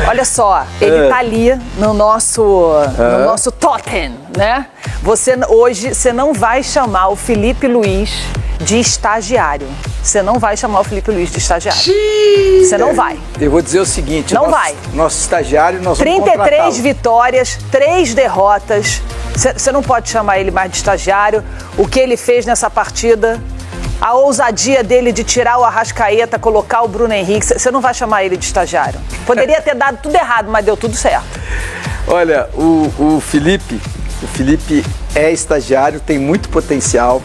Olha só, ele tá ali no nosso totem, né? Hoje, você não vai chamar o Felipe Luiz de estagiário. Você não vai chamar o Felipe Luiz de estagiário. Você não vai. Eu vou dizer o seguinte. Não vai. Nosso estagiário, nós vamos 33 vitórias, 3 derrotas. Você não pode chamar ele mais de estagiário. O que ele fez nessa partida, a ousadia dele de tirar o Arrascaeta, colocar o Bruno Henrique, você não vai chamar ele de estagiário. Poderia ter dado tudo errado, mas deu tudo certo. Olha, o Felipe é estagiário, tem muito potencial,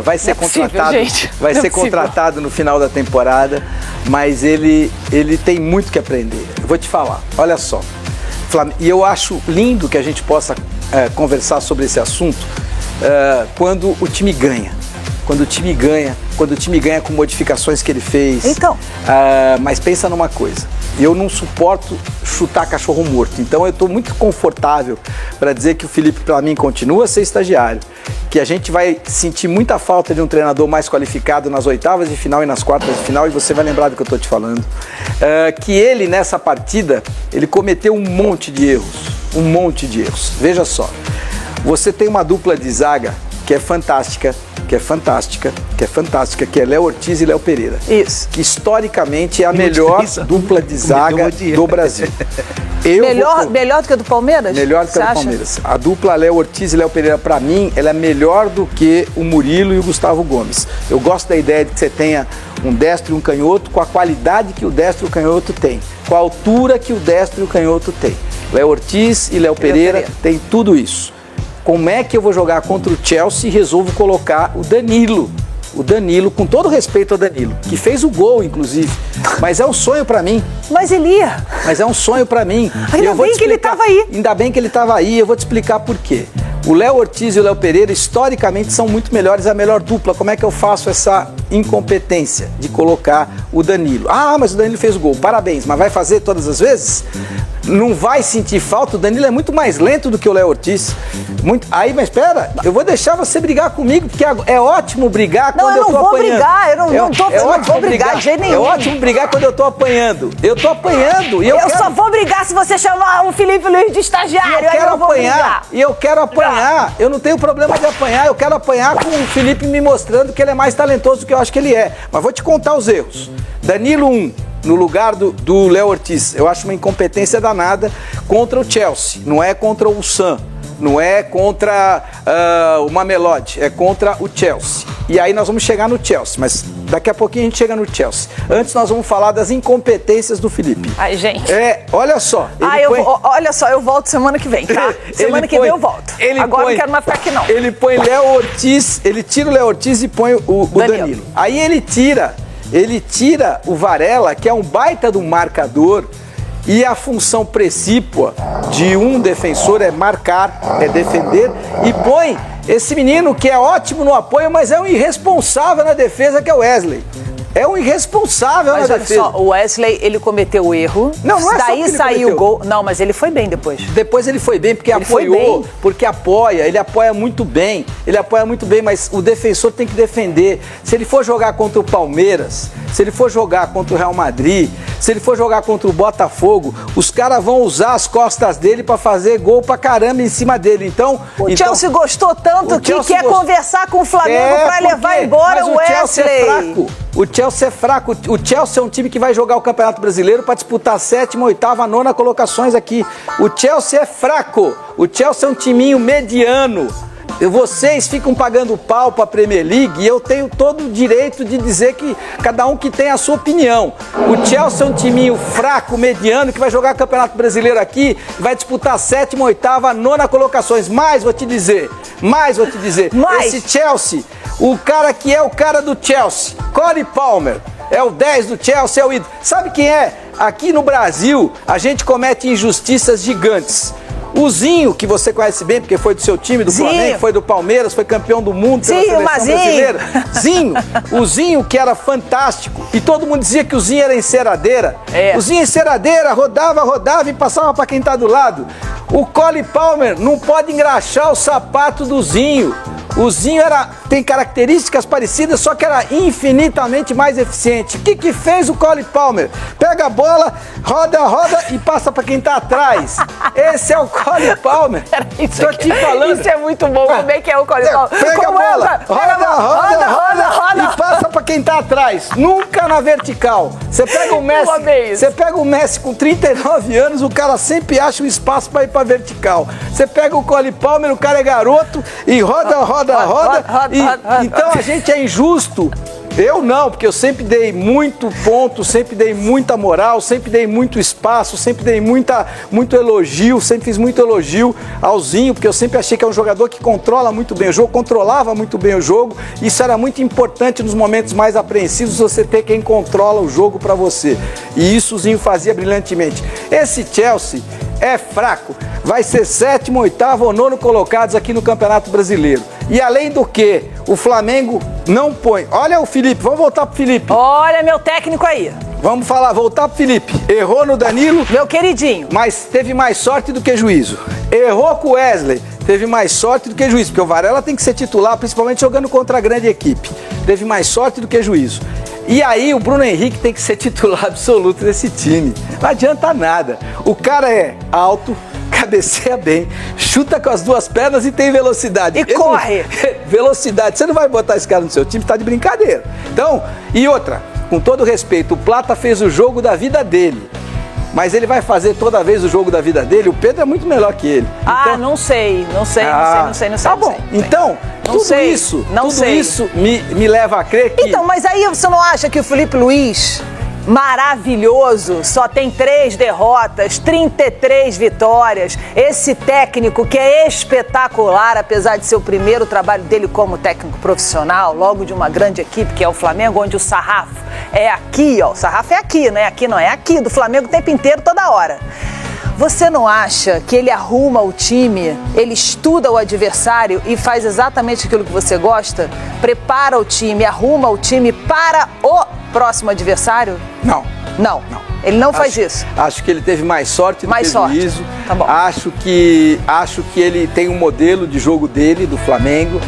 vai ser contratado, vai ser contratado no final da temporada, mas ele tem muito que aprender. Eu vou te falar, olha só, e eu acho lindo que a gente possa conversar sobre esse assunto quando o time ganha. Quando o time ganha com modificações que ele fez. Então. Mas pensa numa coisa, eu não suporto chutar cachorro morto, então eu estou muito confortável para dizer que o Felipe, para mim, continua a ser estagiário, que a gente vai sentir muita falta de um treinador mais qualificado nas oitavas de final e nas quartas de final, e você vai lembrar do que eu estou te falando, que ele, nessa partida, ele cometeu um monte de erros. Veja só, você tem uma dupla de zaga que é fantástica, que é Léo Ortiz e Léo Pereira. Isso. Que historicamente é a melhor dupla de zaga do Brasil. Melhor do que a do Palmeiras? Melhor do que a do Palmeiras. A dupla Léo Ortiz e Léo Pereira, pra mim, ela é melhor do que o Murilo e o Gustavo Gomes. Eu gosto da ideia de que você tenha um destro e um canhoto com a qualidade que o destro e o canhoto tem, com a altura que o destro e o canhoto tem. Léo Ortiz e Léo Pereira tem tudo isso. Como é que eu vou jogar contra o Chelsea e resolvo colocar o Danilo? O Danilo, com todo respeito ao Danilo, que fez o gol, inclusive, mas é um sonho pra mim. Mas ele ia. Mas é um sonho pra mim. Ainda bem que ele tava aí. Ainda bem que ele tava aí, eu vou te explicar por quê. O Léo Ortiz e o Léo Pereira, historicamente, são muito melhores, a melhor dupla. Como é que eu faço essa incompetência de colocar o Danilo? Ah, mas o Danilo fez o gol, parabéns, mas vai fazer todas as vezes? Não vai sentir falta? O Danilo é muito mais lento do que o Léo Ortiz. Aí, mas espera, eu vou deixar você brigar comigo, porque é ótimo brigar quando eu tô apanhando. Eu não vou brigar de jeito nenhum. É ótimo brigar quando eu tô apanhando. Eu tô apanhando e eu só vou brigar se você chamar o Felipe Luiz de estagiário. Eu quero apanhar. Eu não tenho problema de apanhar. Eu quero apanhar com o Felipe me mostrando que ele é mais talentoso do que eu acho que ele é. Mas vou te contar os erros. Danilo 1. No lugar do Léo Ortiz. Eu acho uma incompetência danada contra o Chelsea. Não é contra o Sam. Não é contra o Mamelodi. É contra o Chelsea. E aí nós vamos chegar no Chelsea. Mas daqui a pouquinho a gente chega no Chelsea. Antes nós vamos falar das incompetências do Felipe. Ai, gente. Olha só. Olha só, eu volto semana que vem, tá? Semana que vem eu volto. Agora não quero mais ficar aqui, não. Ele põe Léo Ortiz, ele tira o Léo Ortiz e põe o Danilo. Aí ele tira o Varela, que é um baita do marcador, e a função precípua de um defensor é marcar, é defender, e põe esse menino que é ótimo no apoio, mas é um irresponsável na defesa, que é o Wesley. É um irresponsável na defesa. Só, o Wesley, ele cometeu o erro. Não é daí só saiu o gol. Não, mas ele foi bem depois. Depois ele foi bem, porque ele apoiou, porque ele apoia muito bem. Ele apoia muito bem, mas o defensor tem que defender. Se ele for jogar contra o Palmeiras, se ele for jogar contra o Real Madrid, se ele for jogar contra o Botafogo, os caras vão usar as costas dele pra fazer gol pra caramba em cima dele. Então, Chelsea gostou tanto que quer conversar com o Flamengo pra levar embora o Wesley. Chelsea é fraco. O Chelsea é fraco. O Chelsea é um time que vai jogar o Campeonato Brasileiro para disputar a 7ª, 8ª, 9ª colocações aqui. O Chelsea é fraco. O Chelsea é um timinho mediano. Vocês ficam pagando pau para a Premier League e eu tenho todo o direito de dizer que cada um que tem a sua opinião. O Chelsea é um timinho fraco, mediano, que vai jogar Campeonato Brasileiro aqui, vai disputar a 7ª, 8ª, 9ª colocações. Mas vou te dizer, esse Chelsea, o cara que é o cara do Chelsea, Cole Palmer, é o 10 do Chelsea, é o ídolo. Sabe quem é? Aqui no Brasil, a gente comete injustiças gigantes. O Zinho, que você conhece bem, porque foi do seu time, do Flamengo, foi do Palmeiras, foi campeão do mundo pela seleção brasileira. O Zinho, que era fantástico, e todo mundo dizia que o Zinho era enceradeira. O Zinho enceradeira, rodava e passava para quem tá do lado. O Cole Palmer não pode engraxar o sapato do Zinho. O Zinho tem características parecidas, só que era infinitamente mais eficiente. O que fez o Cole Palmer? Pega a bola, roda e passa para quem tá atrás. Esse é o Cole Palmer. Tô te falando. Isso é muito bom. Como é que é o Cole Palmer? Pega a bola, roda e passa para quem tá atrás. Nunca na vertical. Você pega o Messi com 39 anos, o cara sempre acha um espaço para ir para vertical. Você pega o Cole Palmer, o cara é garoto e roda. Então a gente é injusto. Eu não, porque eu sempre dei muito ponto, sempre dei muita moral, sempre dei muito espaço, sempre dei muito elogio, sempre fiz muito elogio ao Zinho, porque eu sempre achei que é um jogador que controla muito bem o jogo, controlava muito bem o jogo. Isso era muito importante nos momentos mais apreensivos, você ter quem controla o jogo para você. E isso o Zinho fazia brilhantemente. Esse Chelsea é fraco, vai ser 7º, 8º ou 9º colocados aqui no Campeonato Brasileiro. E além do que, o Flamengo não põe. Olha o Felipe, vamos voltar pro Felipe. Olha meu técnico aí. Vamos voltar pro Felipe. Errou no Danilo. Meu queridinho. Mas teve mais sorte do que juízo. Errou com o Wesley. Teve mais sorte do que juízo, porque o Varela tem que ser titular, principalmente jogando contra a grande equipe. Teve mais sorte do que juízo. E aí o Bruno Henrique tem que ser titular absoluto desse time. Não adianta nada. O cara é alto, cabeceia bem, chuta com as duas pernas e tem velocidade. E corre. Velocidade. Você não vai botar esse cara no seu time, tá de brincadeira. Então, e outra, com todo respeito, o Plata fez o jogo da vida dele. Mas ele vai fazer toda vez o jogo da vida dele? O Pedro é muito melhor que ele. Então, não sei. Tá bom, então, tudo isso me leva a crer que... Então, mas aí você não acha que o Felipe Luiz, maravilhoso, só tem 3 derrotas, 33 vitórias, esse técnico que é espetacular, apesar de ser o primeiro trabalho dele como técnico profissional, logo de uma grande equipe que é o Flamengo, onde o sarrafo é aqui, ó, o sarrafo é aqui, não é aqui não, é aqui, do Flamengo o tempo inteiro, toda hora. Você não acha que ele arruma o time, ele estuda o adversário e faz exatamente aquilo que você gosta? Prepara o time, arruma o time para o próximo adversário? Não. Ele não faz isso. Acho que ele teve mais sorte do que juízo. Tá bom. Acho que ele tem um modelo de jogo dele, do Flamengo.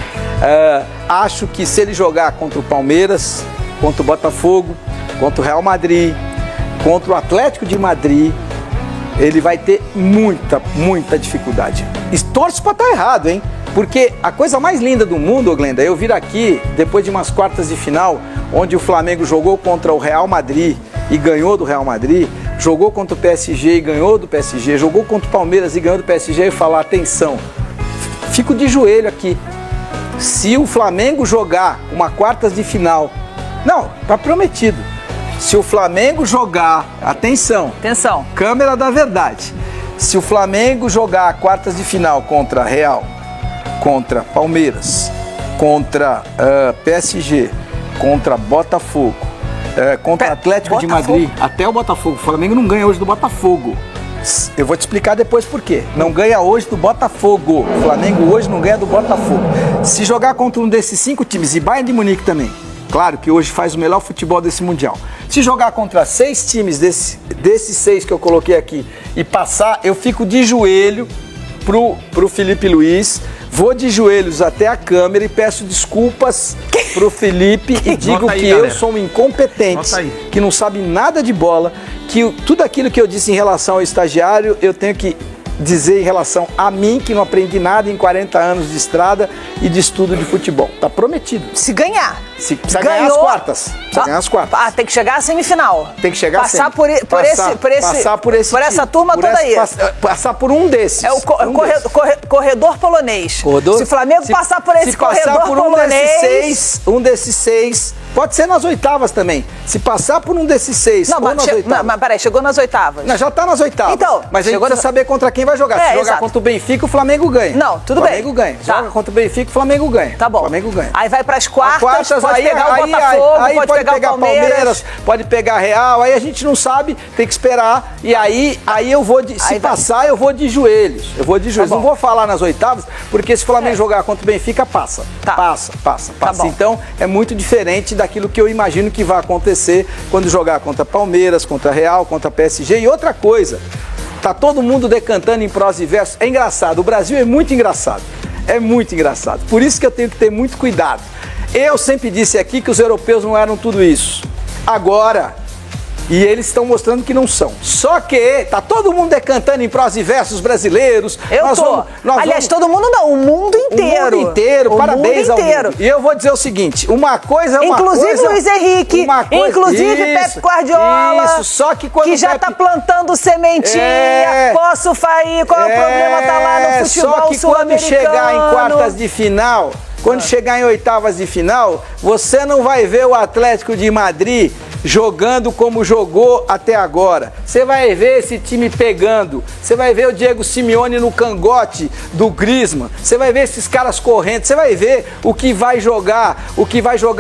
Acho que se ele jogar contra o Palmeiras, contra o Botafogo, contra o Real Madrid, contra o Atlético de Madrid, ele vai ter muita dificuldade. E torço pra estar errado, hein? Porque a coisa mais linda do mundo, Glenda, é eu vir aqui, depois de umas quartas de final, onde o Flamengo jogou contra o Real Madrid e ganhou do Real Madrid, jogou contra o PSG e ganhou do PSG, jogou contra o Palmeiras e ganhou do PSG, e falar, atenção, fico de joelho aqui. Se o Flamengo jogar uma quartas de final, não, tá prometido. Se o Flamengo jogar, atenção, câmera da verdade, se o Flamengo jogar quartas de final contra Real, contra Palmeiras, contra PSG, contra Botafogo, contra Atlético de Madrid, até o Botafogo, o Flamengo não ganha hoje do Botafogo. Eu vou te explicar depois por quê. Não ganha hoje do Botafogo. O Flamengo hoje não ganha do Botafogo. Se jogar contra um desses 5 times, e Bayern de Munique também, claro que hoje faz o melhor futebol desse Mundial. Se jogar contra 6 times desses 6 que eu coloquei aqui e passar, eu fico de joelho pro Felipe Luiz, vou de joelhos até a câmera e peço desculpas pro Felipe e digo que eu sou um incompetente, que não sabe nada de bola, que tudo aquilo que eu disse em relação ao estagiário, eu tenho que dizer em relação a mim, que não aprendi nada em 40 anos de estrada e de estudo de futebol. Tá prometido. Se ganhar. Precisa ganhar as quartas. Precisa ganhar as quartas. Tem que chegar à semifinal. Tem que chegar passar por essa turma toda aí. Passar por um desses. É o corredor polonês. Se o Flamengo passar por esse corredor polonês... Um desses seis, pode ser nas oitavas também. Se passar por um desses 6 ou nas oitavas... Mas peraí, chegou nas oitavas. Não, já tá nas oitavas. Então, mas a gente precisa saber contra quem vai jogar. Se jogar contra o Benfica, o Flamengo ganha. Não, tudo bem. O Flamengo ganha. Joga contra o Benfica, o Flamengo ganha. Tá bom. O Flamengo ganha. Aí vai pras quartas, pode pegar o Botafogo, pode pegar o Palmeiras, pode pegar Real, aí a gente não sabe, tem que esperar. E aí eu vou, se passar, eu vou de joelhos. Não vou falar nas oitavas, porque se o Flamengo jogar contra o Benfica, passa. Passa. Então, é muito diferente daquilo que eu imagino que vai acontecer quando jogar contra Palmeiras, contra Real, contra PSG. E outra coisa, tá todo mundo decantando em prosa e verso. É engraçado, o Brasil é muito engraçado. É muito engraçado. Por isso que eu tenho que ter muito cuidado. Eu sempre disse aqui que os europeus não eram tudo isso. Agora, e eles estão mostrando que não são. Só que tá todo mundo decantando em prós e versos brasileiros. Aliás, todo mundo não, o mundo inteiro. O mundo inteiro, parabéns ao mundo. E eu vou dizer o seguinte, uma coisa é uma inclusive coisa... Luiz Henrique, inclusive Pep Guardiola, isso, só que quando já Pepe... tá plantando sementinha, posso fair, qual é o problema, tá lá no futebol só que quando chegar em quartas de final... Quando chegar em oitavas de final, você não vai ver o Atlético de Madrid jogando como jogou até agora. Você vai ver esse time pegando. Você vai ver o Diego Simeone no cangote do Griezmann. Você vai ver esses caras correndo. Você vai ver o que vai jogar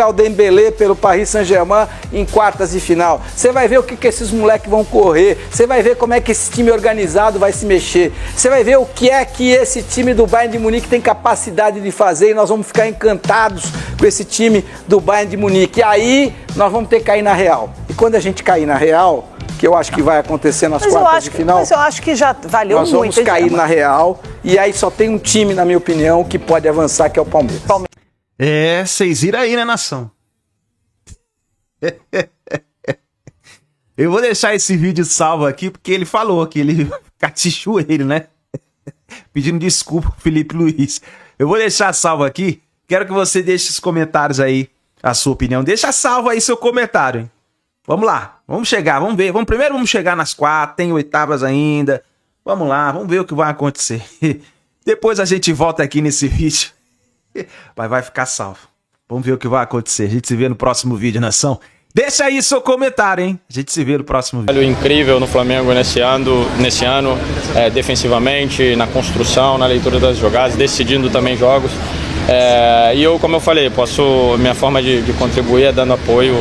o Dembélé pelo Paris Saint-Germain em quartas de final. Você vai ver o que esses moleques vão correr. Você vai ver como é que esse time organizado vai se mexer. Você vai ver o que é que esse time do Bayern de Munique tem capacidade de fazer e nós vamos ficar encantados com esse time do Bayern de Munique. E aí nós vamos ter que cair na real. E quando a gente cair na real, que eu acho que vai acontecer nas quartas de final... Mas eu acho que já valeu muito. Nós vamos cair na real e aí só tem um time, na minha opinião, que pode avançar, que é o Palmeiras. Vocês viram aí, né, nação? Eu vou deixar esse vídeo salvo aqui, porque ele falou que ele catichou ele, né? Pedindo desculpa pro Felipe Luiz. Eu vou deixar salvo aqui. Quero que você deixe os comentários aí, a sua opinião. Deixa salvo aí seu comentário, hein? Vamos lá, vamos chegar, vamos ver. Primeiro vamos chegar nas quartas, tem oitavas ainda. Vamos lá, vamos ver o que vai acontecer. Depois a gente volta aqui nesse vídeo. Mas vai ficar salvo. Vamos ver o que vai acontecer. A gente se vê no próximo vídeo, nação. Deixa aí seu comentário, hein? A gente se vê no próximo vídeo. Incrível no Flamengo nesse ano, defensivamente, na construção, na leitura das jogadas, decidindo também jogos. E eu, como eu falei, minha forma de contribuir é dando apoio,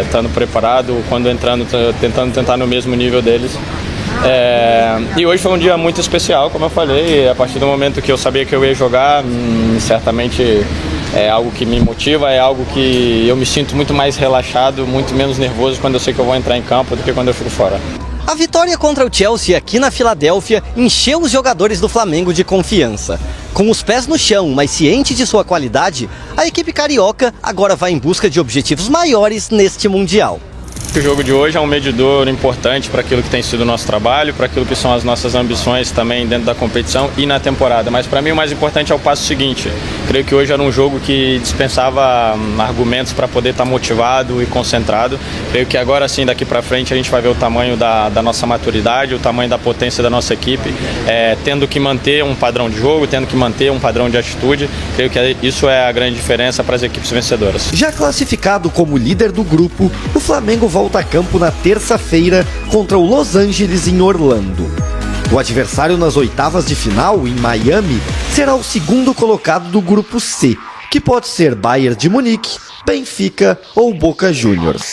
estando preparado, quando entrando, tentando tentar no mesmo nível deles. E hoje foi um dia muito especial, como eu falei, a partir do momento que eu sabia que eu ia jogar, certamente é algo que me motiva, é algo que eu me sinto muito mais relaxado, muito menos nervoso quando eu sei que eu vou entrar em campo do que quando eu fico fora. A vitória contra o Chelsea aqui na Filadélfia encheu os jogadores do Flamengo de confiança. Com os pés no chão, mas ciente de sua qualidade, a equipe carioca agora vai em busca de objetivos maiores neste Mundial. O jogo de hoje é um medidor importante para aquilo que tem sido o nosso trabalho, para aquilo que são as nossas ambições também dentro da competição e na temporada. Mas para mim o mais importante é o passo seguinte. Creio que hoje era um jogo que dispensava argumentos para poder estar motivado e concentrado. Creio que agora sim, daqui para frente, a gente vai ver o tamanho da nossa maturidade, o tamanho da potência da nossa equipe, tendo que manter um padrão de jogo, tendo que manter um padrão de atitude. Creio que isso é a grande diferença para as equipes vencedoras. Já classificado como líder do grupo, o Flamengo volta a campo na terça-feira contra o Los Angeles em Orlando. O adversário nas oitavas de final, em Miami, será o segundo colocado do grupo C, que pode ser Bayern de Munique, Benfica ou Boca Juniors.